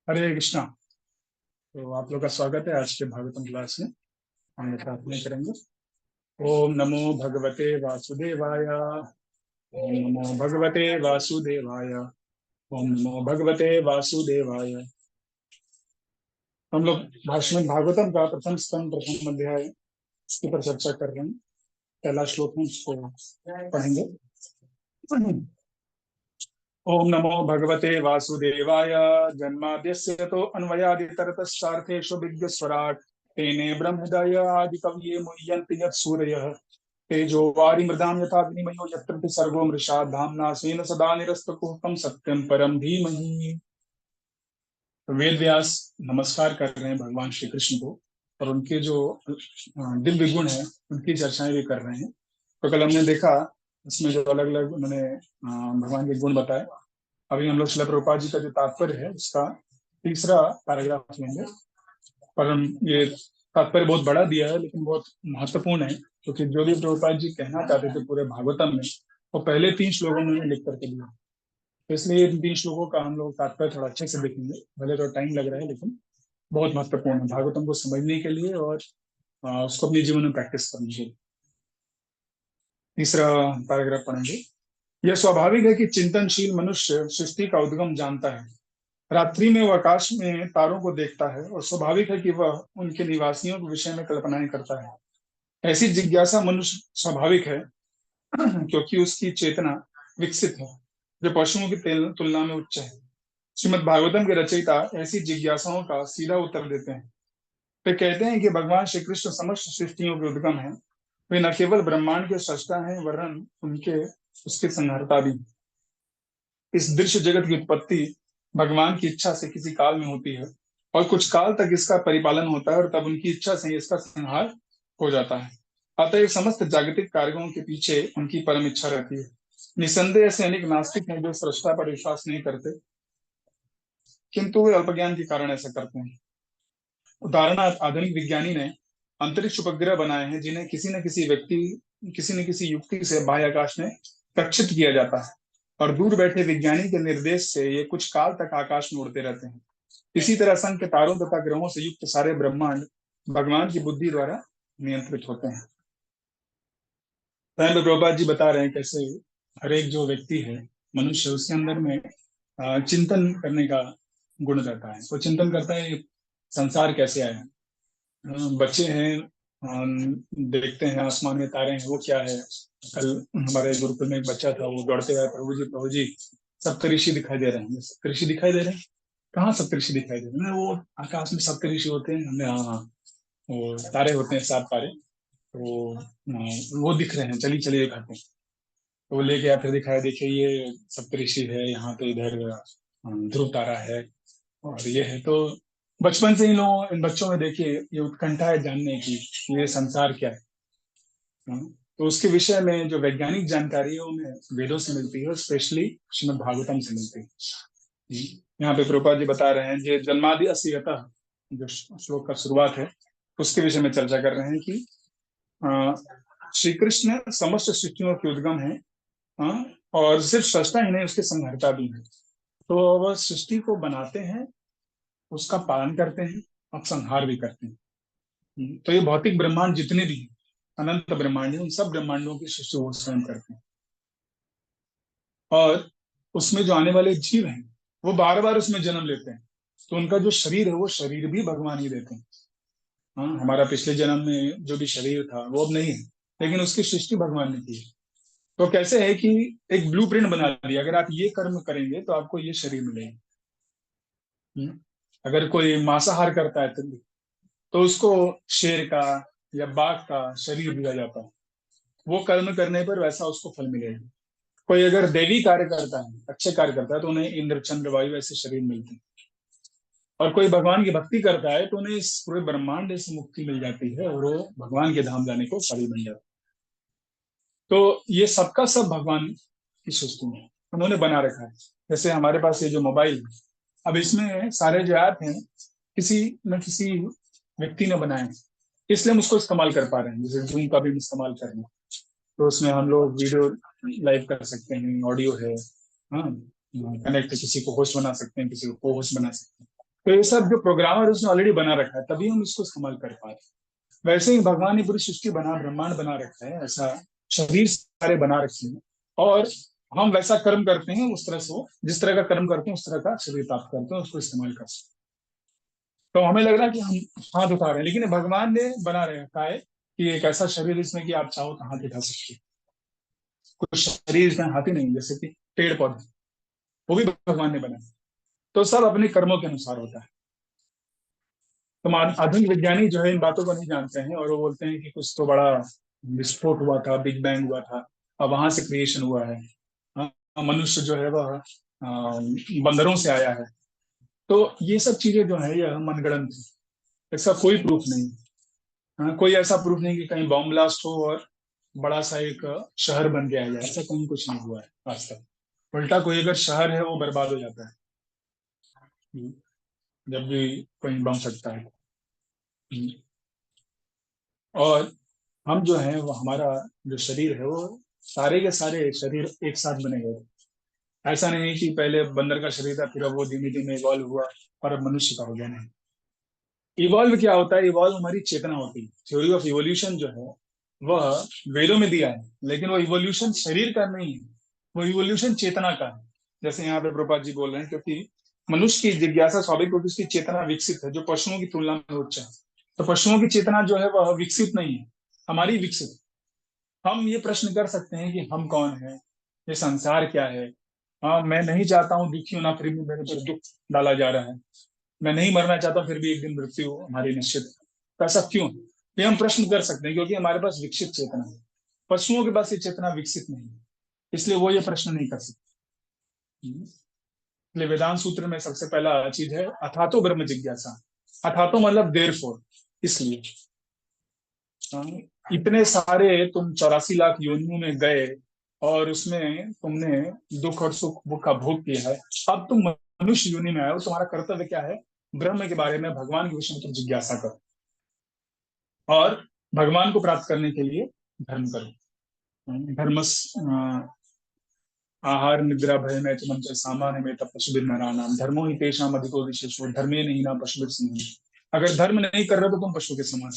हरे कृष्णा। तो आप लोग का स्वागत है आज के भागवतम क्लास में। हम लोग प्रार्थना करेंगे। ओम नमो भगवते वासुदेवाय। ओम नमो भगवते वासुदेवाय। ओम नमो भगवते वासुदेवाय। हम लोग भाषण भागवतम का प्रथम स्कंद प्रथम अध्याय इसके पर चर्चा कर रहे हैं। पहला श्लोक हम उसको पढ़ेंगे। ओम नमो भगवते वासुदेवाय। जन्माद्यस्य तो अन्वयादितरतश्चार्थेषु विघ्नस्वराट् तेने ब्रह्महृदाय आदिकवये मुह्यन्ति यत्सूरयः तेजो वारिमृदां यथा विनिमयो यत्र सर्गो मृषा धाम्ना स्वेन सदा निरस्तकुहकं सत्यं परं धीमहि। तो वेद व्यास नमस्कार कर रहे हैं भगवान श्री कृष्ण को और उनके जो दिव्य गुण है उनकी चर्चाएं भी कर रहे हैं। तो कल हमने देखा इसमें जो अलग अलग उन्होंने भगवान के गुण बताए। अभी हम लोग शिला प्रभुपाद जी का जो तात्पर्य है उसका तीसरा पैराग्राफ लेंगे। पर हम ये तात्पर्य बहुत बड़ा दिया है लेकिन बहुत महत्वपूर्ण है क्योंकि जो भी प्रभुपाद जी कहना चाहते थे पूरे भागवतम में वो पहले 3 श्लोकों में लिख करके दिया। तो इसलिए इन 3 श्लोकों का हम लोग तात्पर्य थोड़ा अच्छे से देखेंगे। भले तो टाइम लग रहा है लेकिन बहुत महत्वपूर्ण है भागवतम को समझने के लिए और उसको अपने जीवन में प्रैक्टिस करने के लिए। तीसरा पैराग्राफ पढ़ेंगे। यह स्वाभाविक है कि चिंतनशील मनुष्य सृष्टि का उद्गम जानता है। रात्रि में वह आकाश में तारों को देखता है और स्वाभाविक है कि वह उनके निवासियों के विषय में कल्पनाएं करता है। ऐसी जिज्ञासा मनुष्य स्वाभाविक है क्योंकि उसकी चेतना विकसित है जो पशुओं की तुलना में उच्च है। श्रीमद् भागवतम के रचयिता ऐसी जिज्ञासाओं का सीधा उत्तर देते हैं। वे कहते हैं कि भगवान श्री कृष्ण समस्त सृष्टियों के उद्गम है। वे न केवल ब्रह्मांड के सृष्टा हैं वरन उनके उसके संहारता भी। इस दृश्य जगत की उत्पत्ति भगवान की इच्छा से किसी काल में होती है और कुछ काल तक इसका परिपालन होता है और तब उनकी इच्छा से इसका संहार हो जाता है। अतः समस्त जागतिक कार्यों के पीछे उनकी परम इच्छा रहती है। निसंदेह ऐसे अनेक नास्तिक हैं जो सृष्टा पर विश्वास नहीं करते किंतु वे अल्पज्ञान के कारण ऐसा करते हैं। उदाहरणार्थ आधुनिक विज्ञानी ने अंतरिक्ष उपग्रह बनाए हैं जिन्हें किसी न किसी युक्ति से बाह्य आकाश में प्रक्षिप्त किया जाता है और दूर बैठे विज्ञानी के निर्देश से ये कुछ काल तक आकाश में उड़ते रहते हैं। इसी तरह असंख्य तारों तथा ग्रहों से युक्त सारे ब्रह्मांड भगवान की बुद्धि द्वारा नियंत्रित होते हैं। प्रभुपाद जी बता रहे हैं कैसे हर एक जो व्यक्ति है मनुष्य उसके अंदर में चिंतन करने का गुण रहता है। वो चिंतन करता है ये संसार कैसे आया। बच्चे हैं, देखते हैं आसमान में तारे हैं वो क्या है। कल हमारे गुरुकुल में एक बच्चा था वो दौड़ते हुए प्रभु जी सप्तऋषि दिखाई दे रहे हैं। सप्तऋषि दिखाई दे रहे हैं। कहाँ सप्तऋषि दिखाई दे रहे हैं? वो आकाश में सप्तऋषि होते हैं। हमने हाँ हाँ वो तारे होते हैं 7 तारे। तो वो दिख रहे हैं, चलिए चलिए दिखाते हैं। तो वो लेके आया फिर दिखाया, देखिए ये सप्तऋषि है, यहाँ पे इधर ध्रुव तारा है और ये है। तो बचपन से ही लोग इन बच्चों में देखिए ये उत्कंठा है जानने की ये संसार क्या है। तो उसके विषय में जो वैज्ञानिक जानकारी है वो हमें वेदों से मिलती है और स्पेशली श्रीमद् भागवतम से मिलती है। यहाँ पे प्रभुपाद जी बता रहे हैं कि जन्मादि अस्यतः जो श्लोक का शुरुआत है उसके विषय में चर्चा कर रहे हैं कि अ, श्री कृष्ण समस्त सृष्टियों के उद्गम है। और सिर्फ सृष्टा ही नहीं उसके संहर्ता भी है। तो वह सृष्टि को बनाते हैं, उसका पालन करते हैं और संहार भी करते हैं। तो ये भौतिक ब्रह्मांड जितने भी हैं, अनंत ब्रह्मांड है, उन सब ब्रह्मांडों की सृष्टि वो स्वयं करते हैं। और उसमें जो आने वाले जीव हैं वो बार बार उसमें जन्म लेते हैं। तो उनका जो शरीर है वो शरीर भी भगवान ही देते हैं। हमारा पिछले जन्म में जो भी शरीर था वो अब नहीं है लेकिन उसकी सृष्टि भगवान ने की है। तो कैसे है कि एक ब्लूप्रिंट बना दिया, अगर आप ये कर्म करेंगे तो आपको ये शरीर मिलेगा। अगर कोई मांसाहार करता है तो उसको शेर का या बाघ का शरीर दिया जाता है। वो कर्म करने पर वैसा उसको फल मिलेगा। कोई अगर दैवी कार्य करता है, अच्छे कार्य करता है तो उन्हें इंद्र चंद्र वायु ऐसे शरीर मिलते हैं। और कोई भगवान की भक्ति करता है तो उन्हें इस पूरे ब्रह्मांड से मुक्ति मिल जाती है और वो भगवान के धाम जाने को सारी बन जाता है। तो ये सबका सब भगवान की सृष्टि में उन्होंने बना रखा है। जैसे हमारे पास ये जो मोबाइल है, अब इसमें सारे जो ऐप हैं किसी न किसी व्यक्ति ने बनाए हैं, इसलिए हम उसको इस्तेमाल कर पा रहे हैं। जैसे जूम का भी हम इस्तेमाल कर रहे हैं तो उसमें हम लोग वीडियो लाइव कर सकते हैं, ऑडियो है। हाँ, कनेक्ट किसी को होस्ट बना सकते हैं, किसी को को होस्ट बना सकते हैं। तो ये सब जो प्रोग्रामर उसने ऑलरेडी बना रखा है, तभी हम इसको इस्तेमाल कर पा रहे हैं। वैसे ही भगवान ने पूरी सृष्टि बना, ब्रह्मांड बना रखा है, ऐसा शरीर सारे बना रखे हैं, और हम वैसा कर्म करते हैं, उस तरह से जिस तरह का कर्म करते हैं उस तरह का शरीर प्राप्त करते हैं, उसको इस्तेमाल कर सकते हैं। तो हमें लग रहा है कि हम हाथ उठा रहे हैं, लेकिन भगवान ने बना रखा है कि एक ऐसा शरीर इसमें कि आप चाहो तो हाथ उठा सकते हैं। कुछ शरीर इसमें हाथ ही नहीं, जैसे कि पेड़ पौधे, वो भी भगवान ने बनाया। तो सब अपने कर्मों के अनुसार होता है। तो आधुनिक वैज्ञानिक जो है इन बातों को नहीं जानते हैं, और वो बोलते हैं कि कुछ तो बड़ा विस्फोट हुआ था, बिग बैंग हुआ था, और वहां से क्रिएशन हुआ है। हाँ, मनुष्य जो है वह बंदरों से आया है। तो ये सब चीजें जो है यह मनगढ़ंत है, इसका कोई प्रूफ नहीं। हाँ, कोई ऐसा प्रूफ नहीं कि कहीं बॉम्ब ब्लास्ट हो और बड़ा सा एक शहर बन गया है, ऐसा कहीं कुछ नहीं हुआ है आज तक। उल्टा कोई अगर शहर है वो बर्बाद हो जाता है, जब भी कहीं बम फटता है। और हम जो है वो, हमारा जो शरीर है वो, सारे के सारे शरीर एक साथ बने हुए हैं। ऐसा नहीं है कि पहले बंदर का शरीर था, फिर अब वो धीमे धीमे इवॉल्व हुआ और अब मनुष्य का हो गया। नहीं, इवॉल्व क्या होता है? इवॉल्व हमारी चेतना होती है। थ्योरी ऑफ इवोल्यूशन जो है वह वेदों में दिया है, लेकिन वो इवोल्यूशन शरीर का नहीं है, वो इवोल्यूशन चेतना का है। जैसे यहाँ पे प्रभुपाद जी बोल रहे हैं, क्योंकि मनुष्य की जिज्ञासा स्वाभाविक रूप से, उसकी चेतना विकसित है, जो पशुओं की तुलना में उच्च है। तो पशुओं की चेतना जो है वह विकसित नहीं है, हमारी विकसित। हम ये प्रश्न कर सकते हैं कि हम कौन है, ये संसार क्या है। हाँ, मैं नहीं चाहता हूँ दुखी होना, फिर भी मेरे पर दुख डाला जा रहा है। मैं नहीं मरना चाहता, फिर भी एक दिन मृत्यु हमारी निश्चित है। तो ऐसा क्यों? ये हम प्रश्न कर सकते हैं, क्योंकि हमारे पास विकसित चेतना है। पशुओं के पास ये चेतना विकसित नहीं है, इसलिए वो ये प्रश्न नहीं कर सकते। इसलिए वेदांत सूत्र में सबसे पहला चीज है अथातो ब्रह्म जिज्ञासा। अथातो मतलब देर फोर। इसलिए हाँ, इतने सारे तुम 84 लाख योनियों में गए, और उसमें तुमने दुख और सुख का भोग किया है। अब तुम मनुष्य योनि में आए हो, तुम्हारा कर्तव्य क्या है? ब्रह्म के बारे में, भगवान के विषय में तुम जिज्ञासा करो, और भगवान को प्राप्त करने के लिए धर्म करो। धर्म आहार निद्रा भय में तुम सामान्य में तब पशु नाम धर्मो ही तेषाम अधिको विशेषो धर्मे नहीं ना पशु। अगर धर्म नहीं कर रहे तो तुम पशु के समान।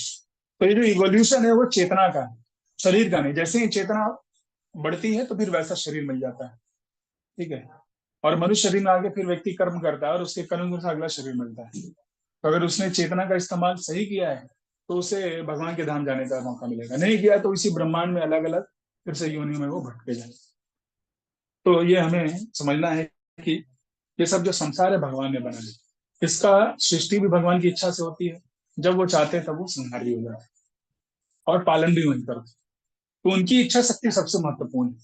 तो ये जो इवोल्यूशन है वो चेतना का है, शरीर का नहीं। जैसे ही चेतना बढ़ती है तो फिर वैसा शरीर मिल जाता है, ठीक है। और मनुष्य शरीर में आके फिर व्यक्ति कर्म करता है, और उसके कर्म से अगला शरीर मिलता है। तो अगर उसने चेतना का इस्तेमाल सही किया है तो उसे भगवान के धाम जाने का मौका मिलेगा, नहीं किया तो इसी ब्रह्मांड में अलग अलग फिर से योनियों में वो भटके जाए। तो ये हमें समझना है कि ये सब जो संसार है भगवान ने बनाया, इसका सृष्टि भी भगवान की इच्छा से होती है। जब वो चाहते हैं तब वो संहार भी हो जाता है, और पालन भी वही करते हैं। तो उनकी इच्छा शक्ति सबसे महत्वपूर्ण है।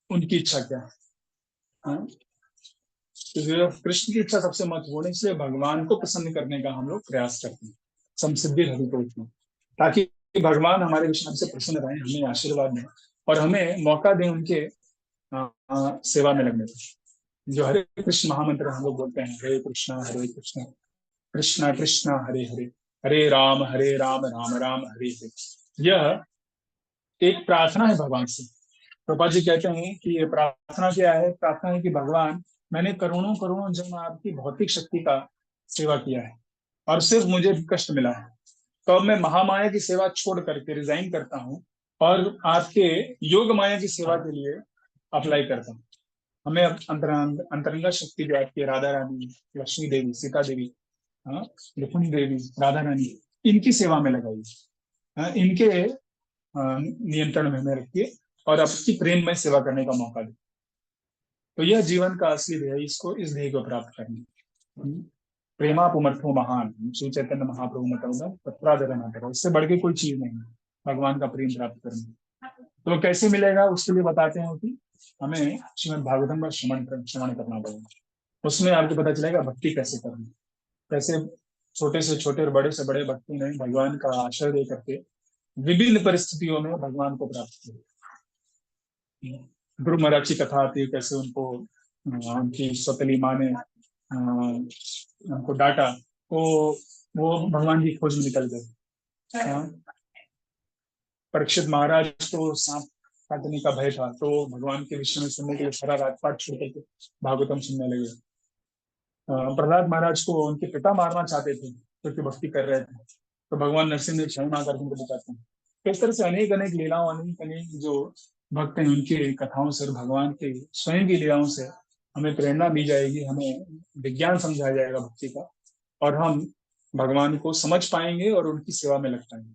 उनकी इच्छा क्या है? हाँ? तो कृष्ण की इच्छा सबसे महत्वपूर्ण है, इसलिए भगवान को प्रसन्न करने का हम लोग प्रयास करते हैं, समसिद्धि हरितो, ताकि भगवान हमारे विषय से प्रसन्न रहे, हमें आशीर्वाद दें, और हमें मौका दें उनके सेवा में लगने का। जो हरे कृष्ण महामंत्र हम लोग बोलते हैं, हरे कृष्ण कृष्ण कृष्ण हरे हरे, हरे राम राम राम हरे हरे, यह एक प्रार्थना है भगवान से। प्रभा जी कहते हैं कि ये प्रार्थना क्या है? प्रार्थना है कि भगवान, मैंने करोड़ों करोड़ों जन्म आपकी भौतिक शक्ति का सेवा किया है, और सिर्फ मुझे कष्ट मिला है। तो अब मैं महामाया की सेवा छोड़ करके रिजाइन करता हूँ, और आपके योग माया की सेवा के लिए अप्लाई करता हूँ। हमें अब अंतरंगा शक्ति जो आपकी राधा रानी, लक्ष्मी देवी, सीता देवी, हाँ, रुक्मिणी देवी, राधा रानी, इनकी सेवा में लगाइए। हाँ, इनके नियंत्रण में हमें रखिए, और आपकी प्रेम में सेवा करने का मौका दे। तो यह जीवन का असली ध्येय है, इसको, इस ध्येय को प्राप्त करना। प्रेमा पुमर्थो महान, श्री चैतन्य महाप्रभु ने कहा तत्पराधरना करो, इससे बढ़ के कोई चीज नहीं है भगवान का प्रेम प्राप्त करना। तो कैसे मिलेगा उसके लिए बताते हैं कि हमें श्रीमद् भागवतम का श्रवण करना पड़ेगा। उसमें आपको पता चलेगा भक्ति कैसे करनी, कैसे छोटे से छोटे और बड़े से बड़े भक्ति ने भगवान का आश्रय दे करके विभिन्न परिस्थितियों में भगवान को प्राप्त किया। ध्रुव महाराज की कथा आती है, कैसे उनको उनकी सौतेली माँ ने उनको डांटा, तो वो भगवान की खोज में निकल गए। परीक्षित महाराज को सांप काटने का भय था, तो भगवान के विषय में सुनने के लिए सारा राजपाट छोड़ करके भागवतम सुनने लगे। प्रहलाद महाराज को उनके पिता मारना चाहते थे क्योंकि भक्ति कर रहे थे, तो भगवान नरसिंह ने क्षमा ना करके उनको बचाते हैं। तो इस तरह से अनेक अनेक लीलाओं, अनेक अनेक जो भक्त हैं उनकी कथाओं से और भगवान के स्वयं की लीलाओं से हमें प्रेरणा दी जाएगी, हमें विज्ञान समझाया जाएगा भक्ति का, और हम भगवान को समझ पाएंगे और उनकी सेवा में लग पाएंगे।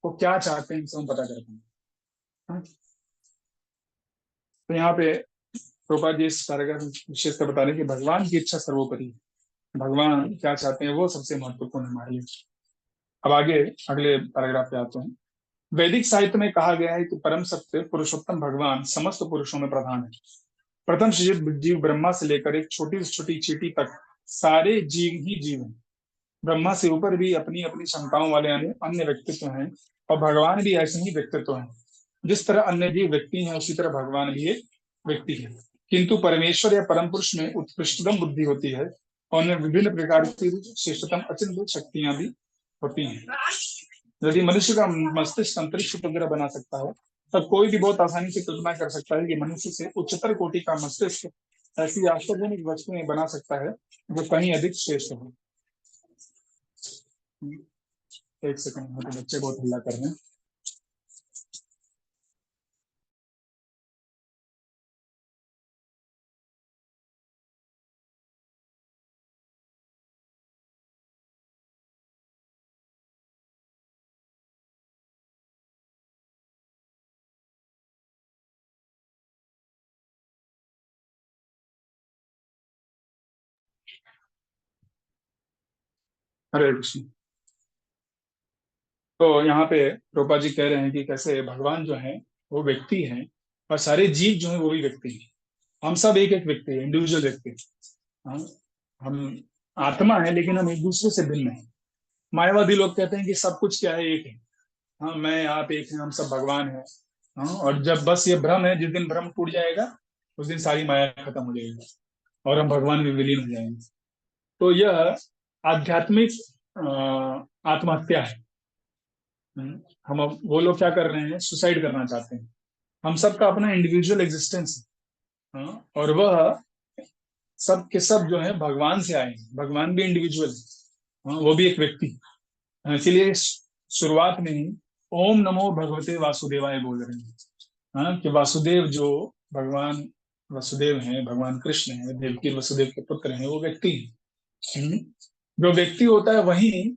वो क्या चाहते हैं इनसे हम पता कर पाएंगे। हाँ? तो यहाँ पे प्रभुपाद जी इस पैराग्राफ में विशेष कर बता रहे हैं कि भगवान की इच्छा सर्वोपरि है। भगवान क्या चाहते हैं वो सबसे महत्वपूर्ण है हमारे लिए। अब आगे अगले पैराग्राफ पे आते हैं। वैदिक साहित्य में कहा गया है कि परम सत्य पुरुषोत्तम भगवान समस्त पुरुषों में प्रधान है। प्रथम जीव जीव ब्रह्मा से लेकर एक छोटी से छोटी चींटी तक सारे जीव ही जीव हैं। ब्रह्मा से ऊपर भी अपनी अपनी क्षमताओं वाले अन्य अन्य व्यक्तित्व हैं, और भगवान भी ऐसे ही व्यक्तित्व हैं। जिस तरह अन्य जीव व्यक्ति हैं उसी तरह भगवान भी एक व्यक्ति है, किंतु परमेश्वर या परम पुरुष में उत्कृष्टतम बुद्धि होती है और उनमें विभिन्न प्रकार की श्रेष्ठतम अचिंत्य शक्तियां भी होती हैं। यदि मनुष्य का मस्तिष्क अंतरिक्ष वगैरह बना सकता है, तब कोई भी बहुत आसानी से कल्पना कर सकता है कि मनुष्य से उच्चतर कोटि का मस्तिष्क ऐसी आश्चर्यजनक वस्तुएं बना सकता है जो कहीं अधिक श्रेष्ठ हो। एक सेकंड, तो बच्चे बहुत हल्ला कर रहे हैं। हरे कृष्ण। तो यहाँ पे रूपा जी कह रहे हैं कि कैसे भगवान जो है वो व्यक्ति हैं, और सारे जीव जो है वो भी व्यक्ति हैं। हम सब एक एक व्यक्ति है, इंडिविजुअल व्यक्ति। हाँ, हम आत्मा है लेकिन हम एक दूसरे से भिन्न है। मायावादी लोग कहते हैं कि सब कुछ क्या है, एक है। हाँ, मैं आप एक है, हम सब भगवान है। हाँ, और जब बस ये भ्रम है, जिस दिन भ्रम टूट जाएगा उस दिन सारी माया खत्म हो जाएगी और हम भगवान में विलीन हो जाएंगे। तो यह आध्यात्मिक आत्महत्या है। हम अब वो लोग क्या कर रहे हैं, सुसाइड करना चाहते हैं। हम सबका अपना इंडिविजुअल एग्जिस्टेंस है। हाँ, और वह सब के सब जो है भगवान से आए हैं। भगवान भी इंडिविजुअल है। हाँ, वो भी एक व्यक्ति है। इसीलिए शुरुआत में ही ओम नमो भगवते वासुदेवाय बोल रहे हैं। हाँ, कि वासुदेव जो भगवान वसुदेव हैं, भगवान कृष्ण हैं, देवकी वसुदेव के पुत्र हैं, वो व्यक्ति हैं। जो व्यक्ति होता है वही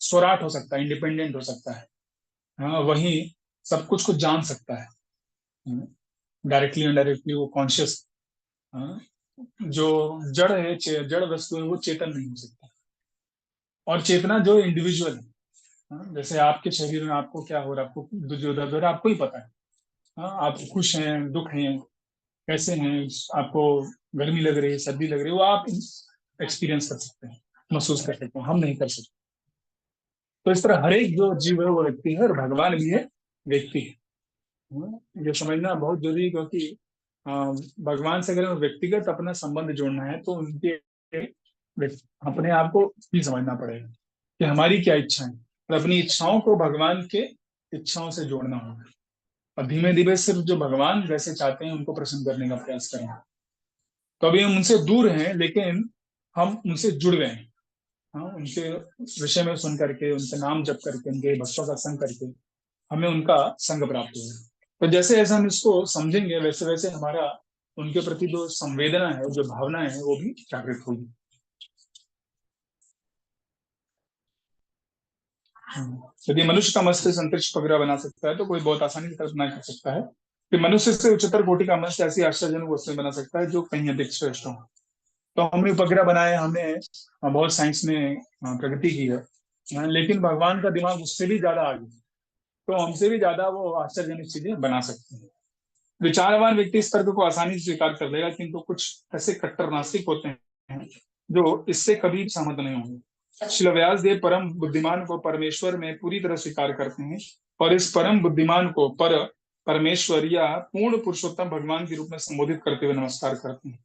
स्वराट हो सकता है, इंडिपेंडेंट हो सकता है। हाँ, वही सब कुछ को जान सकता है, डायरेक्टली इनडायरेक्टली वो कॉन्शियस। जो जड़ है, जड़ वस्तु है, वो चेतन नहीं हो सकता। और चेतना जो इंडिविजुअल है, जैसे आपके शरीर में आपको क्या हो रहा है, आपको जो दर्द हो रहा है आपको ही पता है। हाँ, आप खुश हैं, दुख हैं, कैसे हैं, आपको गर्मी लग रही है, सर्दी लग रही है, वो आप एक्सपीरियंस कर सकते हैं, महसूस कर सकते हैं, हम नहीं कर सकते। तो इस तरह हर एक जो जीव है वो व्यक्ति है, और भगवान भी है, व्यक्ति है। ये समझना बहुत जरूरी है, क्योंकि अ, भगवान से अगर हमें व्यक्तिगत अपना संबंध जोड़ना है तो उनके अपने आप को भी समझना पड़ेगा कि हमारी क्या इच्छा है, और अपनी इच्छाओं को भगवान के इच्छाओं से जोड़ना होगा। और धीमे धीमे सिर्फ जो भगवान जैसे चाहते हैं उनको प्रसन्न करने का प्रयास करना। तो अभी हम उनसे दूर हैं लेकिन हम उनसे जुड़ गए हैं। हाँ, उनके विषय में सुन करके, उनके नाम जप करके, उनके भक्तों का संग करके हमें उनका संग प्राप्त होगा। तो जैसे जैसे हम इसको समझेंगे वैसे वैसे हमारा उनके प्रति जो संवेदना है, जो भावना है, वो भी जागृत होगी। यदि मनुष्य का मस्तिष्क अंतरिक्ष उपग्रह बना सकता है तो कोई बहुत आसानी से कल्पना कर सकता है कि मनुष्य से उच्चतर कोटि का मनुष्य ऐसी आश्चर्यजनक वस्तुएं बना सकता है जो कहीं अधिक श्रेष्ठ हो। तो हमने उपग्रह बनाए, हमने बहुत साइंस में प्रगति की है, लेकिन भगवान का दिमाग उससे भी ज्यादा आगे है। तो हमसे भी ज्यादा वो आश्चर्यजनक चीजें बना सकते हैं। विचारवान व्यक्ति इस तर्क को आसानी से स्वीकार कर लेगा, किंतु कुछ ऐसे कट्टर नास्तिक होते हैं जो इससे कभी सहमत नहीं होंगे। श्रील व्यास देव परम बुद्धिमान को परमेश्वर में पूरी तरह स्वीकार करते हैं, और इस परम बुद्धिमान को परमेश्वर या पूर्ण पुरुषोत्तम भगवान के रूप में संबोधित करते हुए नमस्कार करते हैं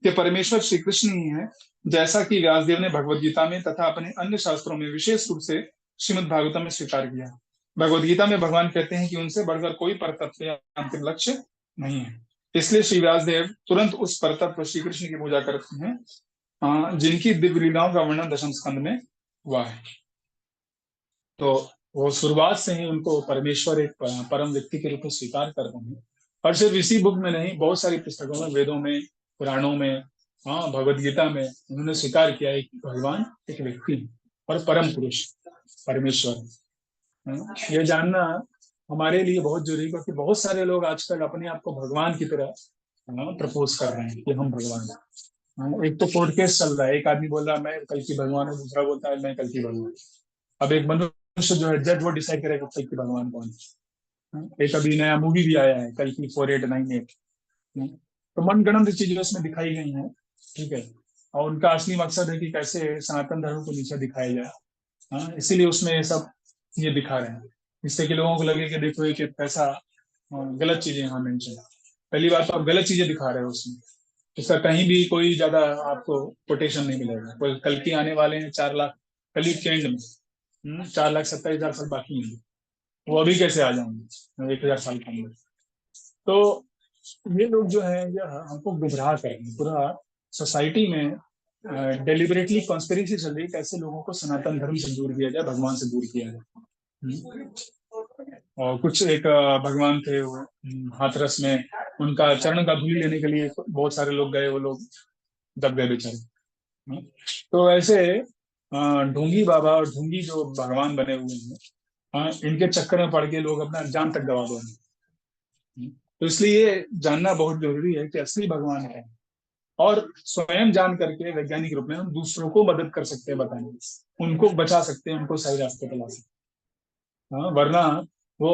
कि परमेश्वर श्री कृष्ण ही है, जैसा कि व्यासदेव ने भगवत गीता में तथा अपने अन्य शास्त्रों में विशेष रूप से श्रीमद् भागवतम में स्वीकार किया। भगवत गीता में भगवान कहते हैं कि उनसे बढ़कर कोई परतत्व या अंतिम लक्ष्य नहीं है। इसलिए श्री व्यासदेव तुरंत उस परतत्व श्री कृष्ण की पूजा करते हैं जिनकी दिव्य लीलाओं का वर्णन दशम स्कंद में हुआ है। तो वो शुरुआत से ही उनको परमेश्वर एक परम व्यक्ति के रूप में स्वीकार कर रहे हैं। और सिर्फ इसी बुक में नहीं, बहुत सारी पुस्तकों में, वेदों में, पुराणों में, भगवत गीता में उन्होंने स्वीकार किया है कि भगवान एक व्यक्ति है और परम पुरुष परमेश्वर है। ये जानना हमारे लिए बहुत जरूरी है, क्योंकि बहुत सारे लोग आजकल अपने आप को भगवान की तरह प्रपोज कर रहे हैं कि हम भगवान हैं। एक तो कोर्ट केस चल रहा है, एक आदमी बोल रहा है मैं कल की भगवान हूँ, दूसरा बोलता है मैं कल की भगवान हूँ। अब एक मनुष्य जो है, जज, वो डिसाइड करेगा कल की भगवान कौन है। एक अभी नया मूवी भी आया है, कल की 4898। तो मनगढ़ंत चीजें उसमें दिखाई गई हैं। ठीक है। और उनका असली मकसद है कि कैसे सनातन धर्म को नीचे दिखाया जाए। इसीलिए उसमें ये सब ये दिखा रहे हैं, जिससे कि लोगों को लगे कि देखो ये कि पैसा, गलत चीजें यहाँ मेंशन है। पहली बात तो आप गलत चीजें दिखा रहे हो उसमें। इसका कहीं भी कोई ज्यादा आपको कोटेशन नहीं मिलेगा। कोई कल की आने वाले हैं 4 लाख, कल के एंड में 4,27,000 साल बाकी हैं। वो अभी कैसे आ जाएंगे 1,000 साल के अंदर? तो ये लोग जो है ये हमको गुमराह कर रहे हैं पूरा सोसाइटी में। डेलिबरेटली कॉन्स्पिरेसी चल रही है, कैसे लोगों को सनातन धर्म से दूर किया जाए, भगवान से दूर किया जाए। और कुछ एक भगवान थे वो, हाथरस में उनका चरण का धूल लेने के लिए बहुत सारे लोग गए, वो लोग दब गए बेचारे। हम्म। तो ऐसे ढोंगी बाबा और ढोंगी जो भगवान बने हुए हैं, इनके चक्कर में पड़ के लोग अपना जान तक गवा दो। तो इसलिए जानना बहुत जरूरी है कि असली भगवान है। और स्वयं जान करके वैज्ञानिक रूप में हम दूसरों को मदद कर सकते हैं बताने में। उनको बचा सकते हैं, उनको सही रास्ते पे ला सकते हैं। वरना वो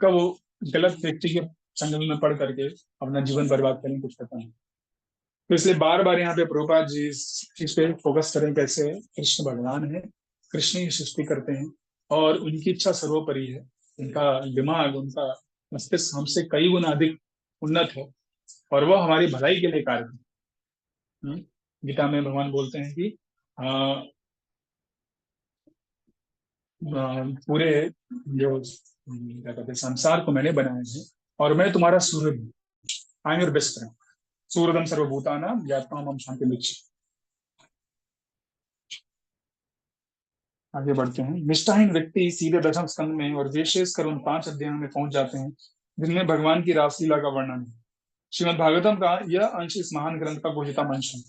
कब वो गलत व्यक्ति के संगल में पड़ करके अपना जीवन बर्बाद करें, कुछ पता नहीं। तो इसलिए बार बार यहाँ पे प्रभुपाद जी इस चीज पे फोकस करें, कैसे कृष्ण भगवान है, कृष्ण ही सृष्टि करते हैं और उनकी इच्छा सर्वोपरि है। उनका दिमाग, उनका मस्तिष्क हमसे कई गुना अधिक उन्नत है और वह हमारी भलाई के लिए कार्य है। गीता में भगवान बोलते हैं कि आ, पूरे जो क्या कहते हैं संसार को मैंने बनाया है और मैं तुम्हारा सूर्य हूँ। I am your best friend, सूर्यदम सर्वभूतानां ज्ञात्वा माम शांति। आगे बढ़ते हैं। निष्ठाहीन व्यक्ति सीधे दशम स्कंद में और विशेष कर उन 5 अध्यायों में पहुंच जाते हैं जिनमें भगवान की रासलीला का वर्णन है। श्रीमद् भागवतम का यह अंश इस महान ग्रंथ का घोषितम अंश है।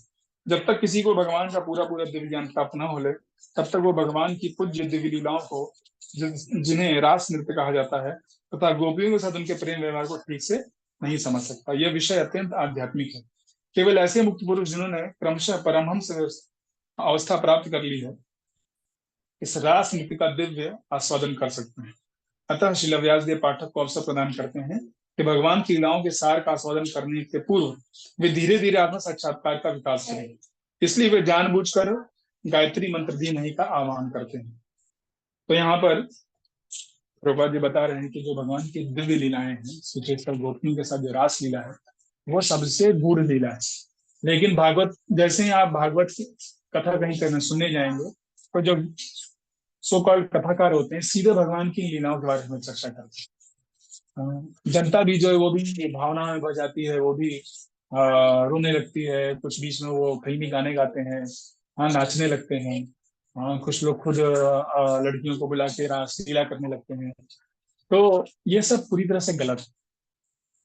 जब तक किसी को भगवान का पूरा पूरा दिव्य ज्ञान प्राप्त न हो ले, तब तक वो भगवान की पूज्य दिव्य लीलाओं को, जिन्हें रास नृत्य कहा जाता है, तथा गोपियों के साथ उनके प्रेम व्यवहार को ठीक से नहीं समझ सकता। यह विषय अत्यंत आध्यात्मिक है। केवल ऐसे मुक्त पुरुष जिन्होंने क्रमशः परमहंस अवस्था प्राप्त कर ली है, इस रास नृत्य का दिव्य आस्वादन कर सकते हैं। अतः श्रील व्यासदेव पाठक को अवसर प्रदान करते हैं कि भगवान की लीलाओं के सार का आस्वादन करने के पूर्व वे धीरे धीरे आत्म साक्षात्कार का विकास करें। इसलिए वे जानबूझकर गायत्री मंत्र दी नहीं का आह्वान करते हैं। तो यहाँ पर प्रभुपाद जी बता रहे हैं कि जो भगवान की दिव्य लीलाएं हैं, विशेषकर गोपियों के साथ जो रास लीला है, वो सबसे गूढ़ लीला है। लेकिन भागवत, जैसे ही आप भागवत की कथा कहीं करने सुनने जाएंगे, तो जो सो कॉल्ड कथाकार होते हैं सीधे भगवान की लीलाओं के बारे में चर्चा करते हैं। जनता भी जो है वो भी भावना में बह जाती है, वो भी रोने लगती है, कुछ बीच में वो फिल्मी गाने गाते हैं, नाचने लगते हैं। कुछ लोग खुद लड़कियों को बुला के रासलीला करने लगते हैं। तो ये सब पूरी तरह से गलत है।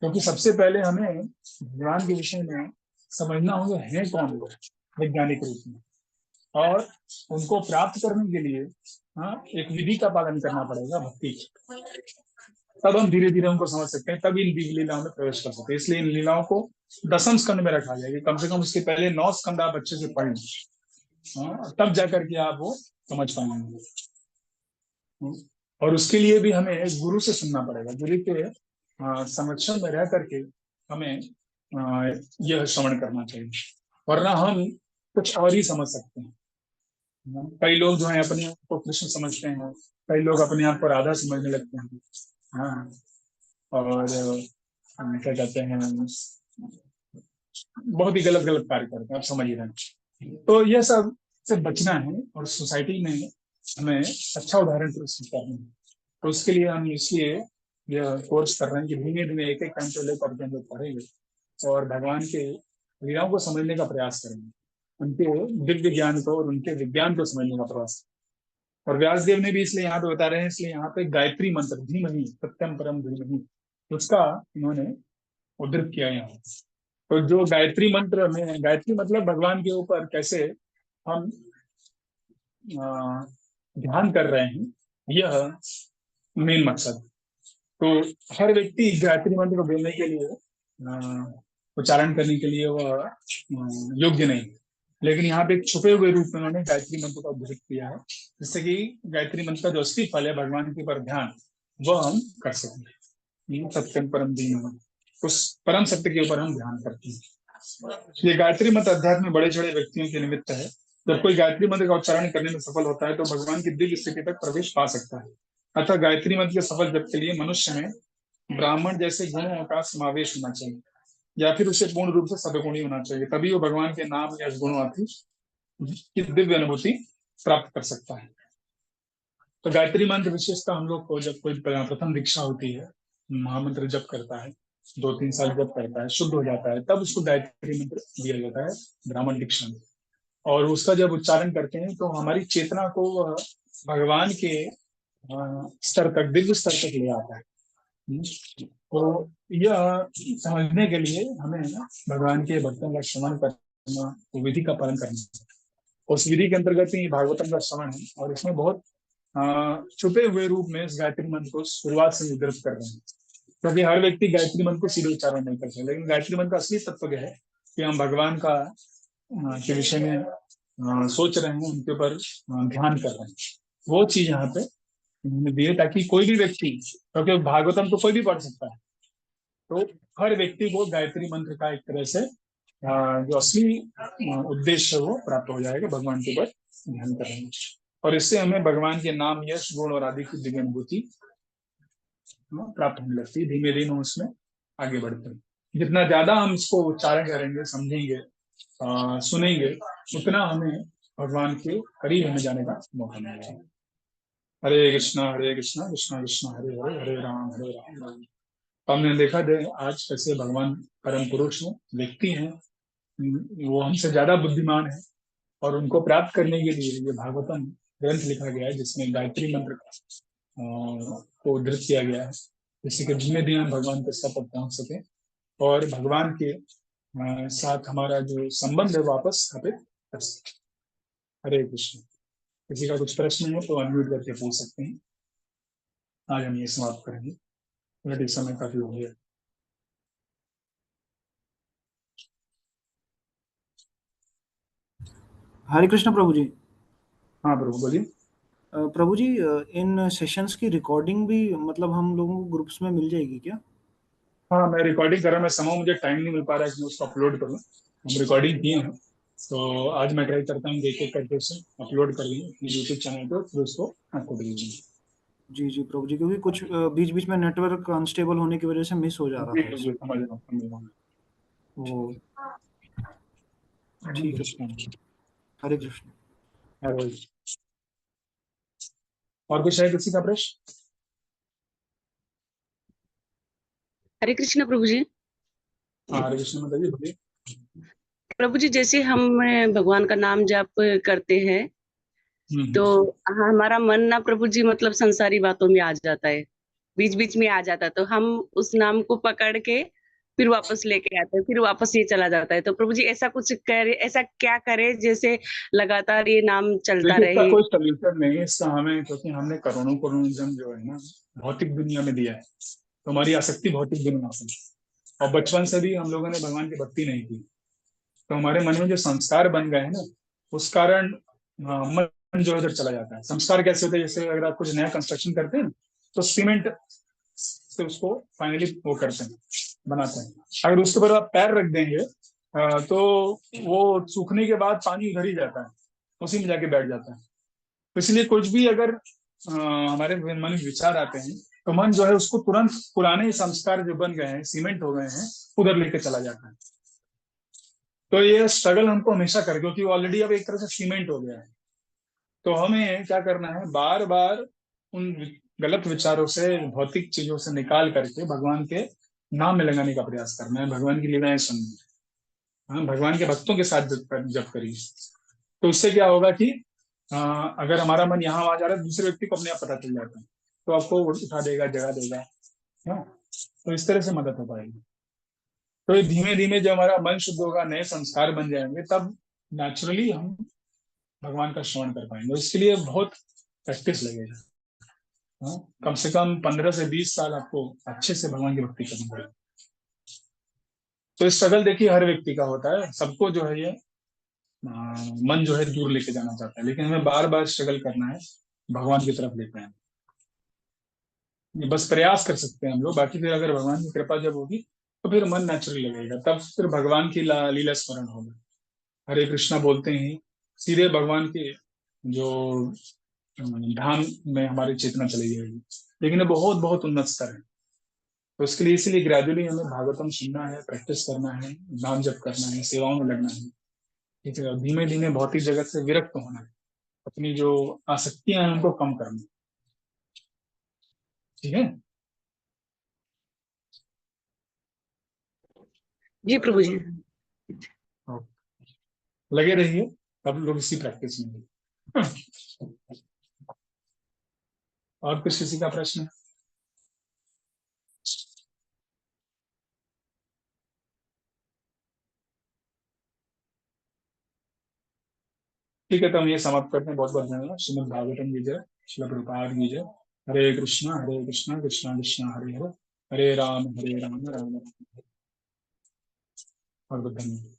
क्योंकि सबसे पहले हमें भगवान के विषय में समझना होगा है कौन लोग वैज्ञानिक रूप में, और उनको प्राप्त करने के लिए एक विधि का पालन करना पड़ेगा, भक्ति की। तब हम धीरे धीरे उनको समझ सकते हैं, तब इन दिव्य लीलाओं में प्रवेश कर सकते हैं। इसलिए इन लीलाओं को दसम स्कंद में रखा गया कि कम से कम उसके पहले 9 स्कंद आप अच्छे से पढ़ लें। तब जाकर के आप वो समझ पाएंगे। और उसके लिए भी हमें गुरु से सुनना पड़ेगा। गुरु के संरक्षण में रह करके हमें यह श्रवण करना चाहिए, वरना हम कुछ और ही समझ सकते हैं। कई लोग जो है अपने आप को कृष्ण समझते हैं, कई लोग अपने आप को राधा समझने लगते हैं। हाँ। और क्या कहते हैं, बहुत ही गलत गलत कार्य करते हैं, आप समझ ही रहे हैं। तो यह सब से बचना है और सोसाइटी में हमें अच्छा उदाहरण प्रस्तुत करना है। तो उसके लिए हम इसलिए यह कोर्स कर रहे हैं कि धीमे धीमे एक एक घंटे लेकर के हम लोग पढ़ेंगे और भगवान के लीलाओं को समझने का प्रयास करेंगे। उनके दिव्य ज्ञान को और उनके विज्ञान को समझने का प्रयास। और व्यासदेव ने भी इसलिए यहाँ पे बता रहे हैं, इसलिए यहाँ पे गायत्री मंत्र धीमहि सत्यम परम धीमहि, उसका इन्होंने उद्धृत किया यहाँ। तो जो गायत्री मंत्र में, गायत्री मतलब भगवान के ऊपर कैसे हम ध्यान कर रहे हैं, यह मेन मकसद। तो हर व्यक्ति गायत्री मंत्र को बोलने के लिए, उच्चारण करने के लिए वह योग्य नहीं, लेकिन यहाँ पे एक छुपे हुए रूप में उन्होंने गायत्री मंत्र का उल्लेख किया है, जिससे कि गायत्री मंत्र का जो असली फल है भगवान के ऊपर ध्यान, वह हम कर सकें। सत्यम परम दीन, उस परम सत्य के ऊपर हम ध्यान करते हैं। ये गायत्री मंत्र अध्यात्म में बड़े बड़े व्यक्तियों के निमित्त है। जब कोई गायत्री मंत्र का उच्चारण करने में सफल होता है तो भगवान की दिव्य स्थिति तक प्रवेश पा सकता है। अतः गायत्री मंत्र के सफल जप के लिए मनुष्य में ब्राह्मण जैसे गुणों का समावेश होना चाहिए, या फिर उसे पूर्ण रूप से सदगुणी होना चाहिए, तभी वो भगवान के नाम या गुणों की दिव्य अनुभूति प्राप्त कर सकता है। तो गायत्री मंत्र विशेषता हम लोग को, जब कोई प्रथम दीक्षा होती है, महामंत्र जप करता है, 2-3 साल जप करता है, शुद्ध हो जाता है, तब उसको गायत्री मंत्र दिया जाता है ब्राह्मण दीक्षा में। और उसका जब उच्चारण करते हैं तो हमारी चेतना को भगवान के स्तर तक, दिव्य स्तर तक ले आता है। तो यह समझने के लिए हमें भगवान के भक्तों का श्रवण करना, विधि का पालन करना। उस विधि के अंतर्गत ही भागवतम का श्रवण है, और इसमें बहुत छुपे हुए रूप में इस गायत्री मंत्र को शुरुआत से उद्धृत कर रहे हैं, क्योंकि हर व्यक्ति गायत्री मंत्र को सीधे उच्चारण नहीं कर सकता, लेकिन गायत्री मंत्र का असली तत्व यह है कि हम भगवान का के विषय में सोच रहे हैं, उनके ऊपर ध्यान कर रहे हैं। वो चीज यहाँ पे दिए, ताकि कोई भी व्यक्ति, क्योंकि भागवतम तो कोई भी पढ़ सकता है, तो हर व्यक्ति को गायत्री मंत्र का एक तरह से जो असली उद्देश्य है वो प्राप्त हो जाएगा, भगवान के ऊपर ध्यान करेंगे, और इससे हमें भगवान के नाम, यश, गुण और आदि की दिव्य अनुभूति प्राप्त होने लगती है। धीमे धीमे उसमें आगे बढ़ते हैं। जितना ज्यादा हम इसको उच्चारण करेंगे, समझेंगे, सुनेंगे, उतना हमें भगवान के करीब होने जाने का मौका मिलेगा। हरे कृष्णा कृष्णा कृष्णा हरे हरे, हरे राम राम। तो हमने देखा दे आज कैसे भगवान परम पुरुष हैं, व्यक्ति हैं, वो हमसे ज्यादा बुद्धिमान है, और उनको प्राप्त करने के लिए ये भागवतम ग्रंथ लिखा गया है, जिसमें गायत्री मंत्र को उद्धृत किया गया है, जिससे कि धीमे धीमे हम भगवान के स्तर तक पहुंच सके, और भगवान के साथ हमारा जो संबंध है वापस स्थापित कर सके। हरे कृष्ण। किसी का कुछ प्रश्न है तो अनम्यूट करके पूछ सकते हैं। आज हम ये समाप्त करेंगे, मेरे समय काफी हो गया। हरे कृष्ण प्रभु जी। हाँ प्रभु बोलिए। प्रभु जी, इन सेशंस की रिकॉर्डिंग भी मतलब हम लोगों को ग्रुप्स में मिल जाएगी क्या? हाँ मैं रिकॉर्डिंग कर रहा हूँ, मैं समय, मुझे टाइम नहीं मिल पा रहा है कि मैं उसको अपलोड करूँ। हम रिकॉर्डिंग किए हैं, तो आज मैं ट्राई करता हूँ एक एक करके उसे अपलोड कर दूँ अपने यूट्यूब चैनल पर, फिर उसको आपको भेज दूँगा। जी जी प्रभु जी, क्योंकि कुछ बीच बीच में नेटवर्क अनस्टेबल होने की वजह से मिस हो जा रहा था जी इसमें। समझ रहा हूँ, समझ रहा हूँ। वो हरे ठीक है। कृष्ण। हरे कृष्ण। हरे। और कुछ है किसी का प्रश्न? हरे कृष्ण प्रभु जी। हाँ हरे कृष्ण बताइए, बोलिए। प्रभु जी, जैसे हम भगवान का नाम जाप करते हैं तो हमारा मन ना प्रभु जी मतलब संसारी बातों में आ जाता है, बीच बीच में आ जाता है, तो हम उस नाम को पकड़ के फिर वापस लेके आते हैं, फिर वापस ये चला जाता है। तो प्रभु जी ऐसा कुछ करे, ऐसा क्या करे जैसे लगातार ये नाम चलता देखिए इसका रहे? कोई सोल्यूशन नहीं है इसका हमें, क्योंकि हमने करोड़ों करोड़ों जन्म जो है ना भौतिक दुनिया में दिया है, तो हमारी आसक्ति भौतिक दुनिया से, और बचपन से भी हम लोगों ने भगवान की भक्ति नहीं की, तो हमारे मन में जो संस्कार बन गए हैं ना, उस कारण मन जो इधर चला जाता है। संस्कार कैसे होते हैं, जैसे अगर आप कुछ नया कंस्ट्रक्शन करते हैं तो सीमेंट से उसको फाइनली वो करते हैं, बनाते हैं। अगर उसके ऊपर आप पैर रख देंगे तो वो सूखने के बाद पानी उधर ही जाता है, उसी में जाके बैठ जाता है। तो इसलिए कुछ भी अगर हमारे मन में विचार आते हैं तो मन जो है उसको तुरंत पुराने संस्कार जो बन गए हैं, सीमेंट हो गए हैं, उधर लेके चला जाता है। तो ये स्ट्रगल हमको हमेशा कर, क्योंकि ऑलरेडी अब एक तरह से सीमेंट हो गया है। तो हमें क्या करना है, बार बार उन गलत विचारों से, भौतिक चीजों से निकाल करके भगवान के नाम में लगाने का प्रयास करना है, भगवान की लीलाएं सुननी है। हाँ, भगवान के भक्तों के साथ जप करिए। तो उससे क्या होगा कि अगर हमारा मन यहाँ वहां जा रहा है, दूसरे व्यक्ति को अपने आप पता चल जाता है, तो आपको उठा देगा, जगा देगा। हाँ, तो इस तरह से मदद हो पाएगी। तो ये धीमे धीमे जब हमारा मन शुद्ध होगा, नए संस्कार बन जाएंगे, तब नेचुरली हम भगवान का श्रवण कर पाएंगे। उसके लिए बहुत प्रैक्टिस लगेगा। हाँ, कम से कम 15 से 20 साल आपको अच्छे से भगवान की भक्ति करनी पड़ेगी। तो स्ट्रगल देखिए हर व्यक्ति का होता है, सबको जो है ये मन जो है दूर लेके जाना चाहता है, लेकिन हमें बार बार स्ट्रगल करना है, भगवान की तरफ लेते हैं। ये बस प्रयास कर सकते हैं हम लोग, बाकी फिर अगर भगवान की कृपा जब होगी तो फिर मन नेचुरल लगेगा, तब फिर भगवान की लीला स्मरण होगा। हरे कृष्णा बोलते ही सीधे भगवान के जो धाम में हमारी चेतना चली जाएगी। लेकिन ये बहुत बहुत उन्नत स्तर है। तो उसके लिए इसीलिए ग्रेजुअली हमें भागवतम सुनना है, प्रैक्टिस करना है, नाम जप करना है, सेवाओं में लगना है। ठीक है, धीमे धीमे भौतिक जगत से विरक्त होना है, अपनी जो आसक्तियां हैं उनको कम करना। ठीक है। जी प्रभु जी। लगे रहिए, सब लोग इसी प्रैक्टिस में हैं। और कुछ किसी का प्रश्न है? ठीक है, तो हम ये समाप्त करते हैं। बहुत बहुत धन्यवाद। श्रीमद् भागवतम की जय, श्रील प्रभुपाद की जय। हरे कृष्णा कृष्णा कृष्णा हरे हरे, हरे राम राम राम राम। और धन्यवाद।